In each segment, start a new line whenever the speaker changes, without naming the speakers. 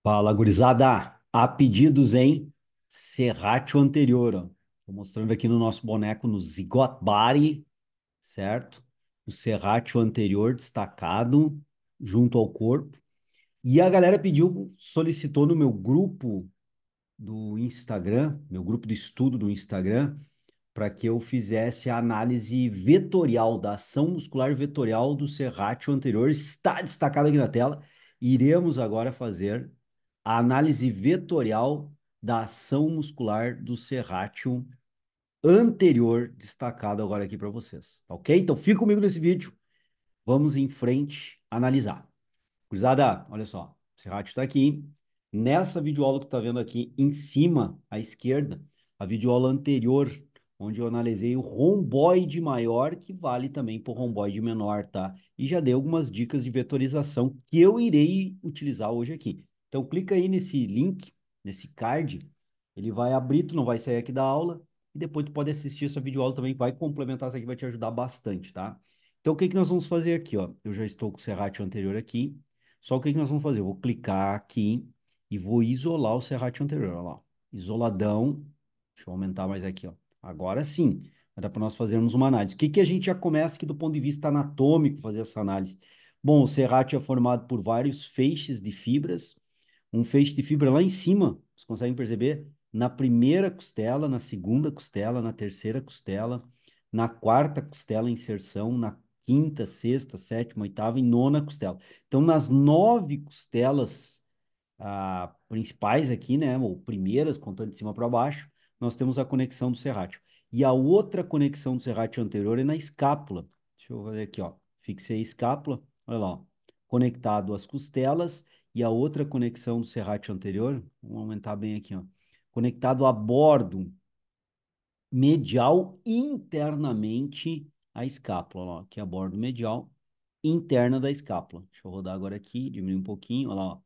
Fala, gurizada. Há pedidos em Serratio anterior, ó. Tô mostrando aqui no nosso boneco no Zigot Body, certo? O Serratio anterior destacado junto ao corpo. E a galera pediu, solicitou no meu grupo do Instagram, meu grupo de estudo do Instagram, para que eu fizesse a análise vetorial da ação muscular vetorial do serrátil anterior. Está destacado aqui na tela. Iremos agora fazer a análise vetorial da ação muscular do serrátil anterior, destacado agora aqui para vocês, tá ok? Então fica comigo nesse vídeo. Vamos em frente analisar. Cruzada, olha só, o Serrat está aqui. Nessa videoaula que tu está vendo aqui em cima, à esquerda, a videoaula anterior, onde eu analisei o romboide maior, que vale também para o romboide menor, tá? E já dei algumas dicas de vetorização que eu irei utilizar hoje aqui. Então, clica aí nesse link, nesse card, ele vai abrir, tu não vai sair aqui da aula, e depois tu pode assistir essa videoaula também, vai complementar isso aqui, vai te ajudar bastante, tá? Então, o que que nós vamos fazer aqui, ó? Eu já estou com o Serrat anterior aqui. Só o que que nós vamos fazer? Eu vou clicar aqui e vou isolar o serrátil anterior. Olha lá. Isoladão. Deixa eu aumentar mais aqui, ó. Agora sim, vai dar para nós fazermos uma análise. O que que a gente já começa aqui do ponto de vista anatômico fazer essa análise? Bom, o serrátil é formado por vários feixes de fibras. Um feixe de fibra lá em cima, vocês conseguem perceber? Na primeira costela, na segunda costela, na terceira costela, na quarta costela, inserção, na quinta, sexta, sétima, oitava e nona costela. Então, nas nove costelas principais aqui, né, ou primeiras, contando de cima para baixo, nós temos a conexão do serrátil. E a outra conexão do serrátil anterior é na escápula. Deixa eu fazer aqui, ó. Fixei a escápula, olha lá, ó. Conectado às costelas, e a outra conexão do serrátil anterior, vamos aumentar bem aqui, ó. Conectado a bordo medial internamente à escápula, ó, aqui a bordo medial interna da escápula. Deixa eu rodar agora aqui, diminuir um pouquinho, olha lá, ó.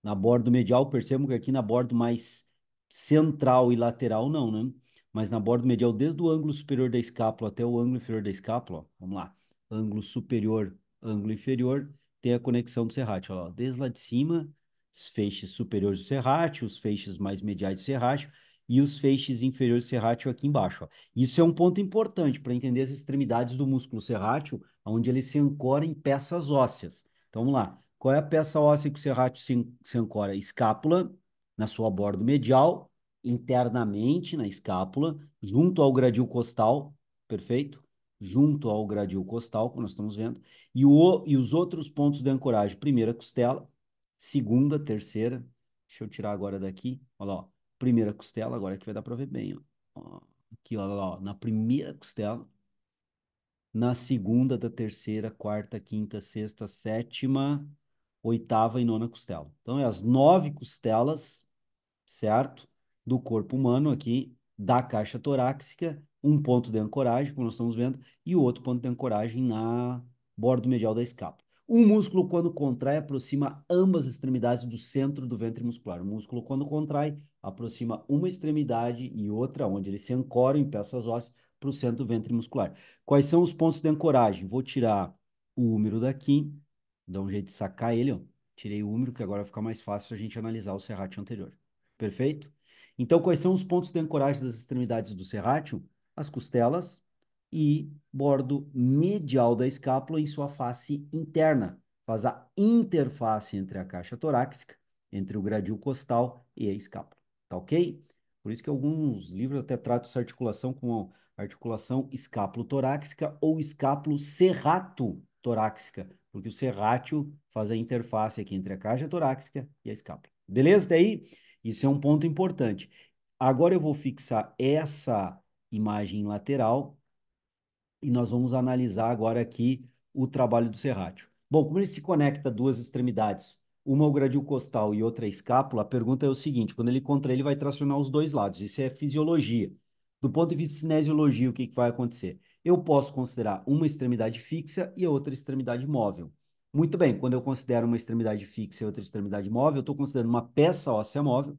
Na bordo medial, percebam que aqui na bordo mais central e lateral não, né? Mas na bordo medial, desde o ângulo superior da escápula até o ângulo inferior da escápula, ó, vamos lá, ângulo superior, ângulo inferior, tem a conexão do serrátil, ó, desde lá de cima, os feixes superiores do serrátil, os feixes mais mediais do serrátil, e os feixes inferiores do serrátil aqui embaixo, ó. Isso é um ponto importante para entender as extremidades do músculo serrátil, onde ele se ancora em peças ósseas. Então, vamos lá. Qual é a peça óssea que o serrátil se ancora? Escápula, na sua bordo medial, internamente na escápula, junto ao gradil costal, perfeito? Junto ao gradil costal, como nós estamos vendo, e os outros pontos de ancoragem. Primeira costela, segunda, terceira. Deixa eu tirar agora daqui. Olha lá, ó. Primeira costela, agora aqui vai dar para ver bem. Ó. Ó, aqui, olha lá, ó. Na primeira costela, na segunda, da terceira, quarta, quinta, sexta, sétima, oitava e nona costela. Então, é as nove costelas, certo? Do corpo humano aqui, da caixa torácica, um ponto de ancoragem, como nós estamos vendo, e o outro ponto de ancoragem na bordo medial da escápula. O músculo, quando contrai, aproxima ambas extremidades do centro do ventre muscular. O músculo, quando contrai, aproxima uma extremidade e outra, onde ele se ancora em peças ósseas, para o centro do ventre muscular. Quais são os pontos de ancoragem? Vou tirar o úmero daqui, dar um jeito de sacar ele, ó. Tirei o úmero, que agora vai ficar mais fácil a gente analisar o serrátil anterior. Perfeito? Então, quais são os pontos de ancoragem das extremidades do serrátil? As costelas e bordo medial da escápula em sua face interna. Faz a interface entre a caixa torácica, entre o gradil costal e a escápula. Tá ok? Por isso que alguns livros até tratam essa articulação como articulação escápulo-torácica ou escápulo-serrato-torácica, porque o serrátil faz a interface aqui entre a caixa torácica e a escápula. Beleza? Daí? Isso é um ponto importante. Agora eu vou fixar essa imagem lateral e nós vamos analisar agora aqui o trabalho do serrátil. Bom, como ele se conecta a duas extremidades, uma é o gradil costal e outra é a escápula, a pergunta é o seguinte: quando ele contrai, ele vai tracionar os dois lados. Isso é fisiologia. Do ponto de vista de cinesiologia, o que que vai acontecer? Eu posso considerar uma extremidade fixa e a outra extremidade móvel. Muito bem, quando eu considero uma extremidade fixa e outra extremidade móvel, eu estou considerando uma peça óssea móvel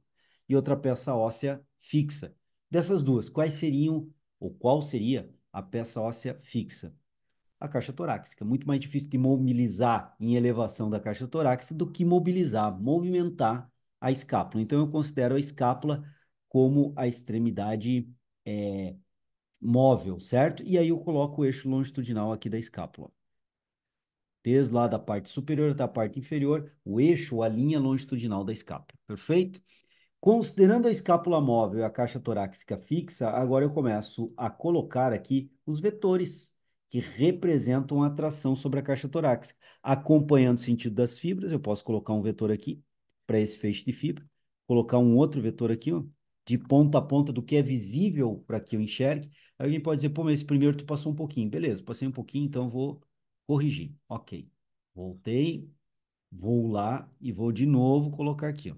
e outra peça óssea fixa. Dessas duas, quais seriam, ou qual seria a peça óssea fixa? A caixa torácica. Muito mais difícil de mobilizar em elevação da caixa torácica do que mobilizar, movimentar a escápula. Então, eu considero a escápula como a extremidade é, móvel, certo? E aí eu coloco o eixo longitudinal aqui da escápula. Desde lá da parte superior até a parte inferior, o eixo, a linha longitudinal da escápula. Perfeito? Considerando a escápula móvel e a caixa torácica fixa, agora eu começo a colocar aqui os vetores que representam a tração sobre a caixa torácica. Acompanhando o sentido das fibras, eu posso colocar um vetor aqui para esse feixe de fibra, colocar um outro vetor aqui, ó, de ponta a ponta do que é visível para que eu enxergue. Alguém pode dizer, pô, mas esse primeiro tu passou um pouquinho. Beleza, passei um pouquinho, então vou corrigir. Ok. Voltei, vou lá e vou de novo colocar aqui, ó,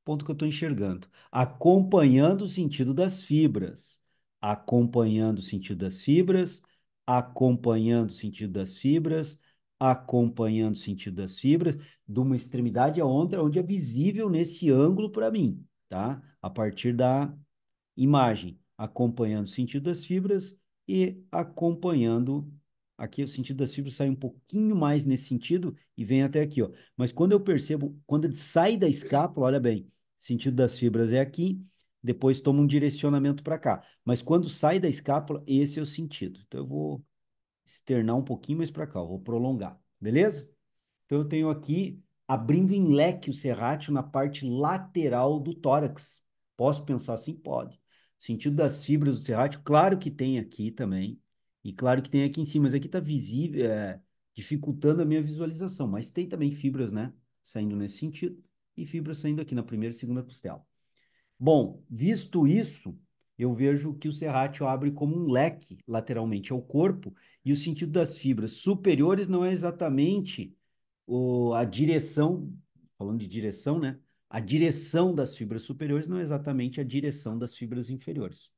ponto que eu estou enxergando, acompanhando o sentido das fibras, acompanhando o sentido das fibras, acompanhando o sentido das fibras, acompanhando o sentido das fibras, de uma extremidade a outra, onde é visível nesse ângulo para mim, tá? A partir da imagem, acompanhando o sentido das fibras e acompanhando. Aqui o sentido das fibras sai um pouquinho mais nesse sentido e vem até aqui, ó. Mas quando eu percebo, quando ele sai da escápula, olha bem, sentido das fibras é aqui, depois toma um direcionamento para cá. Mas quando sai da escápula, esse é o sentido. Então eu vou externar um pouquinho mais para cá, eu vou prolongar, beleza? Então, eu tenho aqui abrindo em leque o serrátil na parte lateral do tórax. Posso pensar assim? Pode. Sentido das fibras do serrátil, claro que tem aqui também. E claro que tem aqui em cima, mas aqui está visível, dificultando a minha visualização. Mas tem também fibras, né? Saindo nesse sentido. E fibras saindo aqui na primeira e segunda costela. Bom, visto isso, eu vejo que o serrátil abre como um leque lateralmente ao corpo, e o sentido das fibras superiores não é exatamente a direção, falando de direção, né? A direção das fibras superiores não é exatamente a direção das fibras inferiores,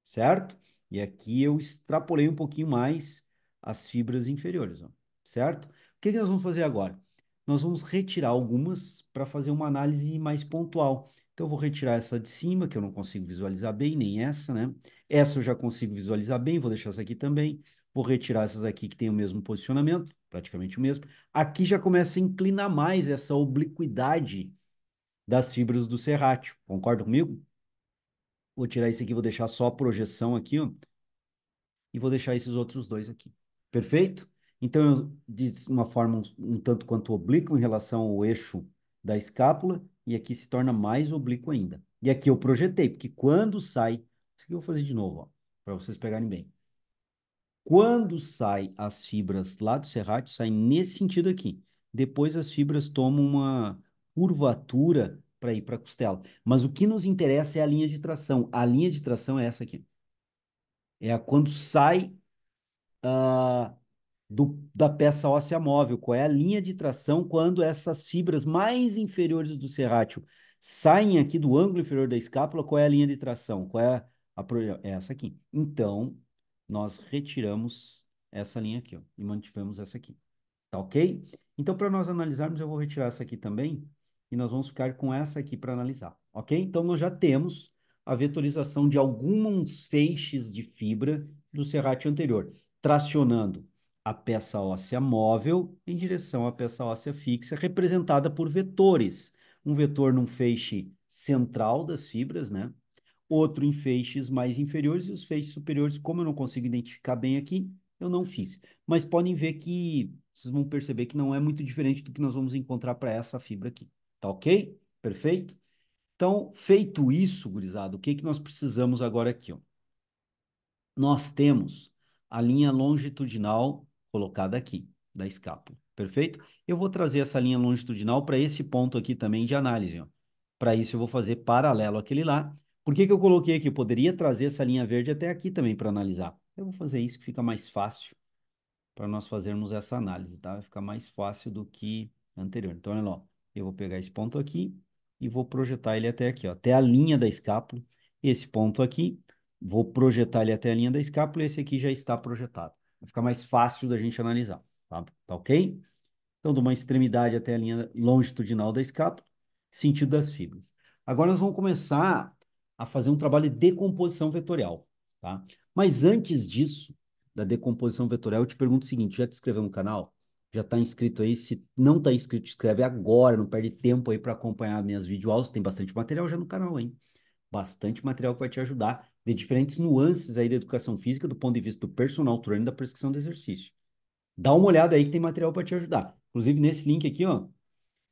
certo? E aqui eu extrapolei um pouquinho mais as fibras inferiores, ó, certo? O que que nós vamos fazer agora? Nós vamos retirar algumas para fazer uma análise mais pontual. Então, eu vou retirar essa de cima, que eu não consigo visualizar bem, nem essa, né? Essa eu já consigo visualizar bem, vou deixar essa aqui também. Vou retirar essas aqui que têm o mesmo posicionamento, praticamente o mesmo. Aqui já começa a inclinar mais essa obliquidade das fibras do serrátil. Concorda comigo? Vou tirar esse aqui, vou deixar só a projeção aqui, ó, e vou deixar esses outros dois aqui. Perfeito? Então, eu, de uma forma um tanto quanto oblíqua em relação ao eixo da escápula, e aqui se torna mais oblíquo ainda. E aqui eu projetei, porque quando sai, isso aqui eu vou fazer de novo, ó, para vocês pegarem bem. Quando sai as fibras lá do serrátil, sai nesse sentido aqui. Depois as fibras tomam uma curvatura para ir para a costela. Mas o que nos interessa é a linha de tração. A linha de tração é essa aqui. É a quando sai ah, da peça óssea móvel. Qual é a linha de tração quando essas fibras mais inferiores do serrátil saem aqui do ângulo inferior da escápula? Qual é a linha de tração? Qual é é essa aqui. Então, nós retiramos essa linha aqui, ó, e mantivemos essa aqui. Tá ok? Então, para nós analisarmos, eu vou retirar essa aqui também e nós vamos ficar com essa aqui para analisar, ok? Então, nós já temos a vetorização de alguns feixes de fibra do serrátil anterior, tracionando a peça óssea móvel em direção à peça óssea fixa, representada por vetores. Um vetor num feixe central das fibras, né? Outro em feixes mais inferiores e os feixes superiores, como eu não consigo identificar bem aqui, eu não fiz. Mas podem ver que vocês vão perceber que não é muito diferente do que nós vamos encontrar para essa fibra aqui. Tá ok? Perfeito? Então, feito isso, gurizada, o que que nós precisamos agora aqui, ó? Nós temos a linha longitudinal colocada aqui, da escápula. Perfeito? Eu vou trazer essa linha longitudinal para esse ponto aqui também de análise, ó. Para isso, eu vou fazer paralelo àquele lá. Por que que eu coloquei aqui? Eu poderia trazer essa linha verde até aqui também para analisar. Eu vou fazer isso que fica mais fácil para nós fazermos essa análise, tá? Vai ficar mais fácil do que anterior. Então, olha lá, ó. Eu vou pegar esse ponto aqui e vou projetar ele até aqui, ó, até a linha da escápula. Esse ponto aqui, vou projetar ele até a linha da escápula e esse aqui já está projetado. Vai ficar mais fácil da gente analisar, tá? Tá ok? Então, de uma extremidade até a linha longitudinal da escápula, sentido das fibras. Agora nós vamos começar a fazer um trabalho de decomposição vetorial, tá? Mas antes disso, da decomposição vetorial, eu te pergunto o seguinte, já te inscreveu no canal? Já está inscrito aí. Se não está inscrito, escreve agora. Não perde tempo aí para acompanhar minhas videoaulas. Tem bastante material já no canal, hein? Bastante material que vai te ajudar de diferentes nuances aí da educação física do ponto de vista do personal training e da prescrição de exercício. Dá uma olhada aí que tem material para te ajudar. Inclusive, nesse link aqui, ó,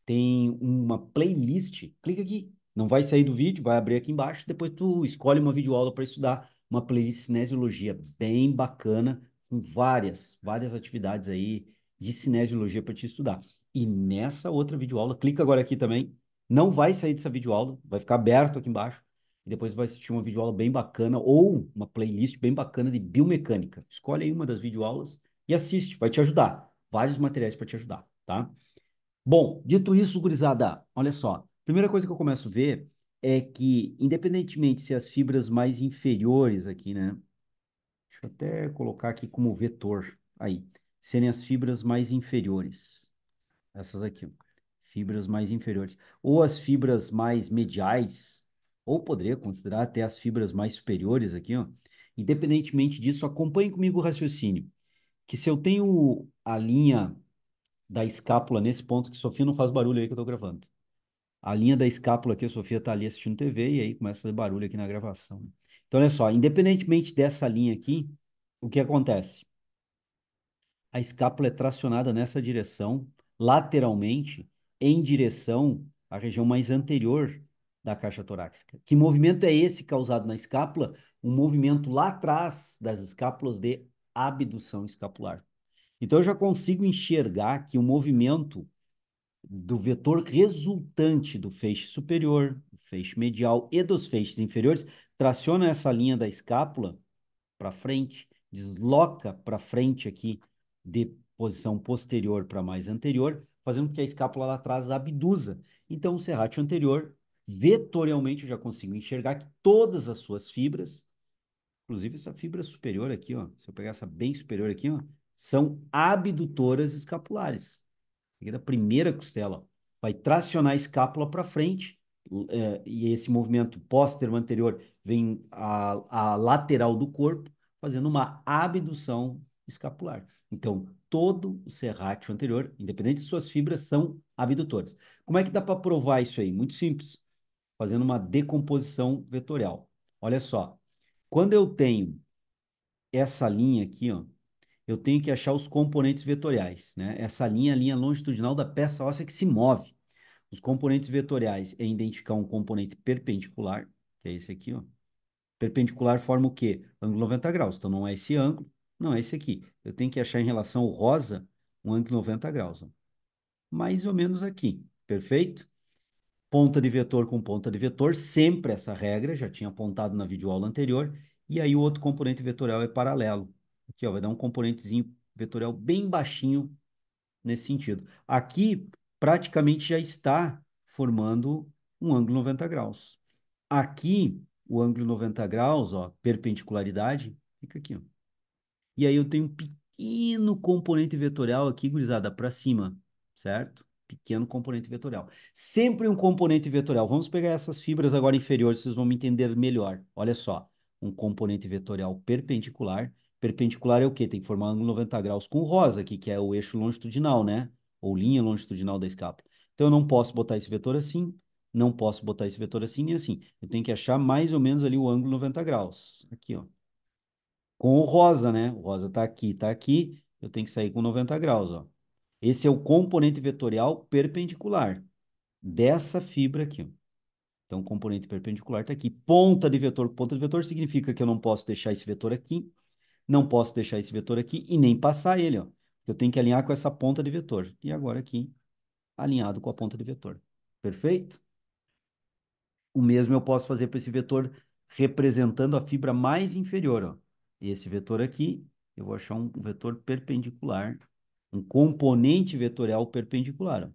tem uma playlist. Clica aqui. Não vai sair do vídeo, vai abrir aqui embaixo. Depois tu escolhe uma videoaula para estudar. Uma playlist de cinesiologia bem bacana, com várias atividades aí de cinesiologia para te estudar. E nessa outra videoaula, clica agora aqui também. Não vai sair dessa videoaula, vai ficar aberto aqui embaixo. E depois vai assistir uma videoaula bem bacana ou uma playlist bem bacana de biomecânica. Escolhe aí uma das videoaulas e assiste, vai te ajudar. Vários materiais para te ajudar, tá? Bom, dito isso, gurizada, olha só. Primeira coisa que eu começo a ver é que, independentemente se as fibras mais inferiores aqui, né? Deixa eu até colocar aqui como vetor, aí, serem as fibras mais inferiores. Essas aqui, ó, fibras mais inferiores. Ou as fibras mais mediais, ou poderia considerar até as fibras mais superiores aqui, ó. Independentemente disso, acompanhe comigo o raciocínio. Que se eu tenho a linha da escápula nesse ponto, que Sofia não faz barulho aí que eu tô gravando. A linha da escápula aqui, a Sofia tá ali assistindo TV e aí começa a fazer barulho aqui na gravação. Então, olha só, independentemente dessa linha aqui, o que acontece? A escápula é tracionada nessa direção, lateralmente, em direção à região mais anterior da caixa torácica. Que movimento é esse causado na escápula? Um movimento lá atrás das escápulas de abdução escapular. Então, eu já consigo enxergar que o movimento do vetor resultante do feixe superior, do feixe medial e dos feixes inferiores, traciona essa linha da escápula para frente, desloca para frente aqui de posição posterior para mais anterior, fazendo com que a escápula lá atrás abduza. Então, o serrátil anterior, vetorialmente, eu já consigo enxergar que todas as suas fibras, inclusive essa fibra superior aqui, ó, se eu pegar essa bem superior aqui, ó, são abdutoras escapulares aqui da primeira costela, ó, vai tracionar a escápula para frente, e esse movimento póstero anterior vem a lateral do corpo, fazendo uma abdução escapular. Então, todo o serrátil anterior, independente de suas fibras, são abdutoras. Como é que dá para provar isso aí? Muito simples, fazendo uma decomposição vetorial. Olha só, quando eu tenho essa linha aqui, ó, eu tenho que achar os componentes vetoriais, né? Essa linha é a linha longitudinal da peça óssea que se move. Os componentes vetoriais é identificar um componente perpendicular, que é esse aqui, ó. Perpendicular forma o quê? Ângulo 90 graus. Então, não é esse ângulo, não é esse aqui. Eu tenho que achar em relação ao rosa um ângulo 90 graus, ó. Mais ou menos aqui, perfeito? Ponta de vetor com ponta de vetor, sempre essa regra, já tinha apontado na videoaula anterior, e aí o outro componente vetorial é paralelo. Aqui, ó, vai dar um componentezinho vetorial bem baixinho nesse sentido. Aqui, praticamente já está formando um ângulo 90 graus. Aqui, o ângulo 90 graus, ó, perpendicularidade, fica aqui, ó. E aí eu tenho um pequeno componente vetorial aqui, gurizada, para cima, certo? Pequeno componente vetorial. Sempre um componente vetorial. Vamos pegar essas fibras agora inferiores, vocês vão me entender melhor. Olha só, um componente vetorial perpendicular. Perpendicular é o quê? Tem que formar um ângulo 90 graus com o rosa aqui, que é o eixo longitudinal, né? Ou linha longitudinal da escápula. Então eu não posso botar esse vetor assim, não posso botar esse vetor assim e assim. Eu tenho que achar mais ou menos ali o ângulo 90 graus. Aqui, ó, com o rosa, né? O rosa tá aqui, eu tenho que sair com 90 graus, ó. Esse é o componente vetorial perpendicular dessa fibra aqui, ó. Então, o componente perpendicular está aqui. Ponta de vetor. Ponta de vetor significa que eu não posso deixar esse vetor aqui, não posso deixar esse vetor aqui e nem passar ele, ó. Eu tenho que alinhar com essa ponta de vetor. E agora aqui, alinhado com a ponta de vetor. Perfeito? O mesmo eu posso fazer para esse vetor representando a fibra mais inferior, ó. Esse vetor aqui, eu vou achar um vetor perpendicular, um componente vetorial perpendicular, ó.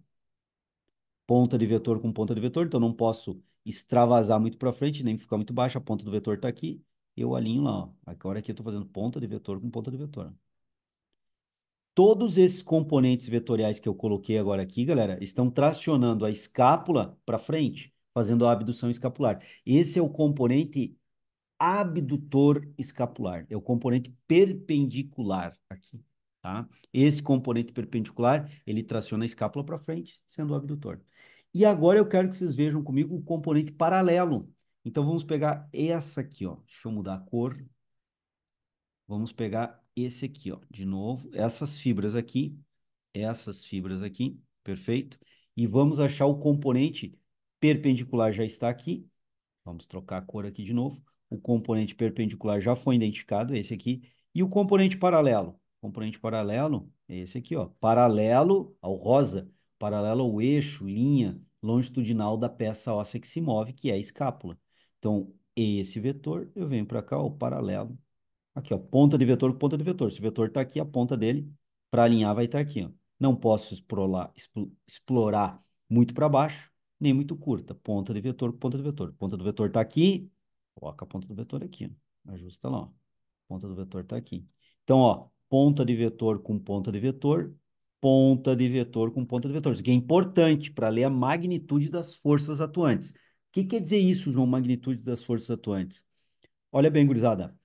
Ponta de vetor com ponta de vetor, então não posso extravasar muito para frente, nem ficar muito baixo, a ponta do vetor está aqui, eu alinho lá, ó. Agora aqui eu estou fazendo ponta de vetor com ponta de vetor. Todos esses componentes vetoriais que eu coloquei agora aqui, galera, estão tracionando a escápula para frente, fazendo a abdução escapular. Esse é o componente abdutor escapular, é o componente perpendicular aqui. tá? Esse componente perpendicular, ele traciona a escápula para frente, sendo o abdutor. E agora eu quero que vocês vejam comigo o componente paralelo. Então vamos pegar essa aqui, ó. Deixa eu mudar a cor. Vamos pegar esse aqui, ó, de novo, essas fibras aqui, perfeito? E vamos achar o componente perpendicular já está aqui. Vamos trocar a cor aqui de novo. O componente perpendicular já foi identificado, esse aqui. E o componente paralelo? O componente paralelo é esse aqui, ó. Paralelo ao rosa, paralelo ao eixo, linha longitudinal da peça óssea que se move, que é a escápula. Então, esse vetor, eu venho para cá, o paralelo. Aqui, ó, ponta de vetor com ponta de vetor. Se o vetor está aqui, a ponta dele, para alinhar, vai estar aqui, ó. Não posso explorar muito para baixo, nem muito curta. Ponta de vetor com ponta de vetor. Ponta do vetor está aqui, coloca a ponta do vetor aqui, ó. Ajusta lá, ó. Ponta do vetor está aqui. Então, ó, ponta de vetor com ponta de vetor, ponta de vetor com ponta de vetor. Isso aqui é importante para ler a magnitude das forças atuantes. O que quer dizer isso, João, magnitude das forças atuantes? Olha bem, gurizada.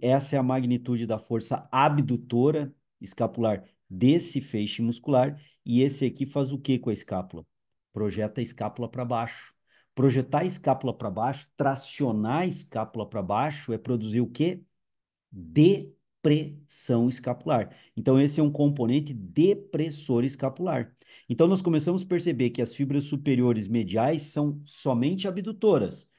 Essa é a magnitude da força abdutora escapular desse feixe muscular. E esse aqui faz o que com a escápula? Projeta a escápula para baixo. Projetar a escápula para baixo, tracionar a escápula para baixo é produzir o quê? Depressão escapular. Então, esse é um componente depressor escapular. Então, nós começamos a perceber que as fibras superiores mediais são somente abdutoras.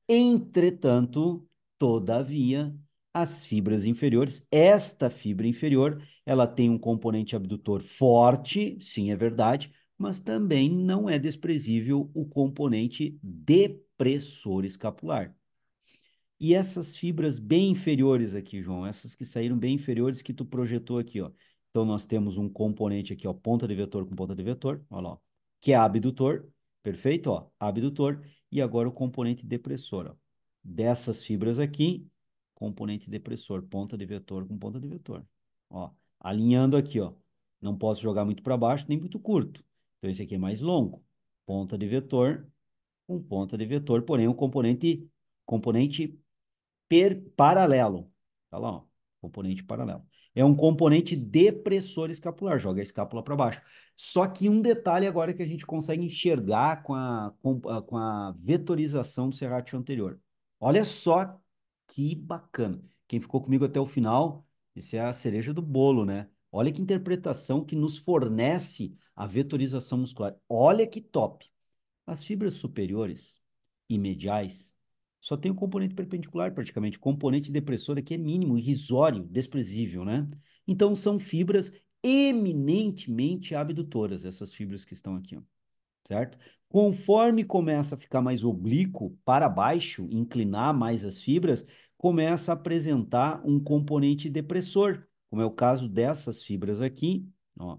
Entretanto, todavia, as fibras inferiores, esta fibra inferior, ela tem um componente abdutor forte, sim, é verdade, mas também não é desprezível o componente depressor escapular. E essas fibras bem inferiores aqui, João, essas que saíram bem inferiores que tu projetou aqui, ó. Então, nós temos um componente aqui, ó, ponta de vetor com ponta de vetor, olha lá, ó, que é abdutor, perfeito, ó, abdutor, e agora o componente depressor, ó. Dessas fibras aqui, componente depressor, ponta de vetor com ponta de vetor, ó. Alinhando aqui, ó, não posso jogar muito para baixo nem muito curto. Então, esse aqui é mais longo, ponta de vetor com ponta de vetor, porém o componente paralelo. Tá lá, ó, componente paralelo. É um componente depressor escapular, joga a escápula para baixo. Só que um detalhe agora que a gente consegue enxergar com a vetorização do serrátil anterior. Olha só que bacana. Quem ficou comigo até o final, isso é a cereja do bolo, né? Olha que interpretação que nos fornece a vetorização muscular. Olha que top. As fibras superiores e mediais só tem o componente perpendicular, praticamente. O componente depressor aqui é mínimo, irrisório, desprezível, né? Então, são fibras eminentemente abdutoras, essas fibras que estão aqui, ó, certo? Conforme começa a ficar mais oblíquo para baixo, inclinar mais as fibras, começa a apresentar um componente depressor, como é o caso dessas fibras aqui, ó,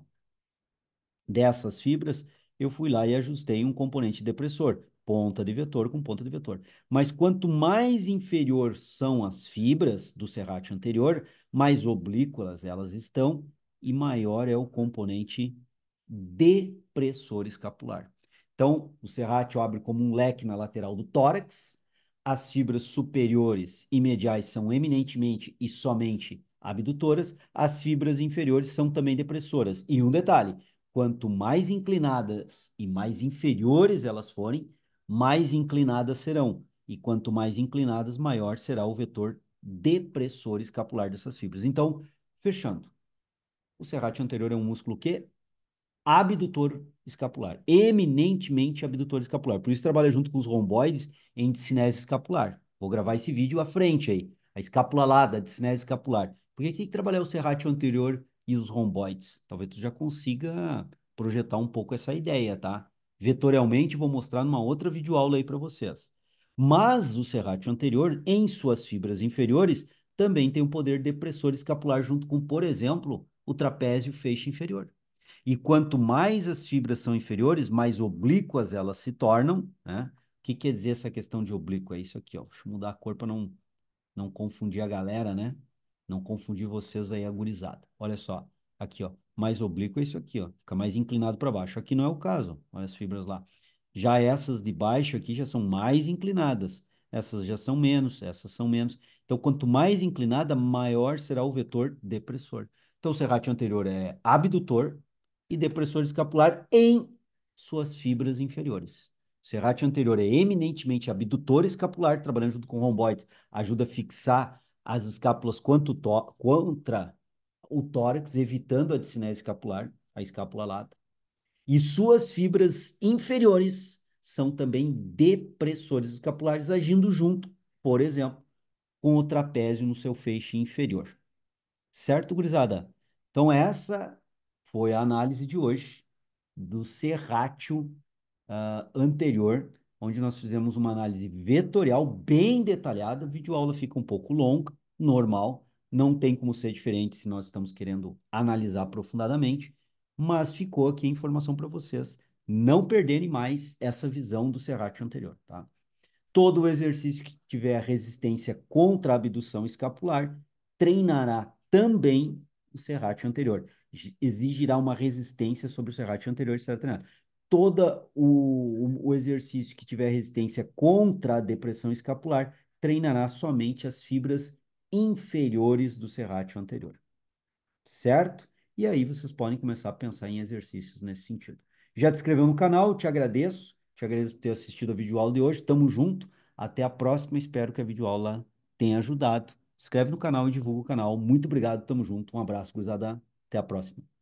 dessas fibras, eu fui lá e ajustei um componente depressor, ponta de vetor com ponta de vetor. Mas quanto mais inferior são as fibras do serrátil anterior, mais oblíquas elas estão e maior é o componente depressor escapular. Então, o serrátil abre como um leque na lateral do tórax, as fibras superiores e mediais são eminentemente e somente abdutoras, as fibras inferiores são também depressoras. E um detalhe, quanto mais inclinadas e mais inferiores elas forem, mais inclinadas serão. E quanto mais inclinadas, maior será o vetor depressor escapular dessas fibras. Então, fechando, o serrátil anterior é um músculo que abdutor escapular, eminentemente abdutor escapular. Por isso trabalha junto com os romboides em discinese escapular. Vou gravar esse vídeo à frente aí, a escápula lá da discinese escapular. Por que tem que trabalhar o serrátil anterior e os romboides? Talvez tu já consiga projetar um pouco essa ideia, tá? Vetorialmente vou mostrar numa outra videoaula aí para vocês. Mas o serrátil anterior, em suas fibras inferiores, também tem o poder depressor escapular junto com, por exemplo, o trapézio feixe inferior. E quanto mais as fibras são inferiores, mais oblíquas elas se tornam, né? O que quer dizer essa questão de oblíqua? É isso aqui, ó. Deixa eu mudar a cor para não confundir a galera, né? Não confundir vocês aí, a gurizada. Olha só, aqui, ó. Mais oblíquo é isso aqui, ó. Fica mais inclinado para baixo. Aqui não é o caso. Olha as fibras lá. Já essas de baixo aqui já são mais inclinadas. Essas já são menos, essas são menos. Então, quanto mais inclinada, maior será o vetor depressor. Então, o serrátil anterior é abdutor e depressor escapular em suas fibras inferiores. O serrátil anterior é eminentemente abdutor escapular, trabalhando junto com o romboides, ajuda a fixar as escápulas contra o tórax, evitando a discinese escapular, a escápula lata. E suas fibras inferiores são também depressores escapulares, agindo junto, por exemplo, com o trapézio no seu feixe inferior. Certo, gurizada? Então, essa foi a análise de hoje do serrátil anterior, onde nós fizemos uma análise vetorial bem detalhada. A videoaula fica um pouco longa, normal, não tem como ser diferente se nós estamos querendo analisar aprofundadamente, mas ficou aqui a informação para vocês não perderem mais essa visão do serrátil anterior, tá? Todo o exercício que tiver resistência contra a abdução escapular treinará também o serrátil anterior. Exigirá uma resistência sobre o serrátil anterior de ser treinado. Todo o exercício que tiver resistência contra a depressão escapular treinará somente as fibras inferiores do serrátil anterior, certo? E aí vocês podem começar a pensar em exercícios nesse sentido. Já te inscreveu no canal? Te agradeço por ter assistido a videoaula de hoje. Tamo junto. Até a próxima. Espero que a videoaula tenha ajudado. Se inscreve no canal e divulga o canal. Muito obrigado. Tamo junto. Um abraço, gurizada. Até a próxima.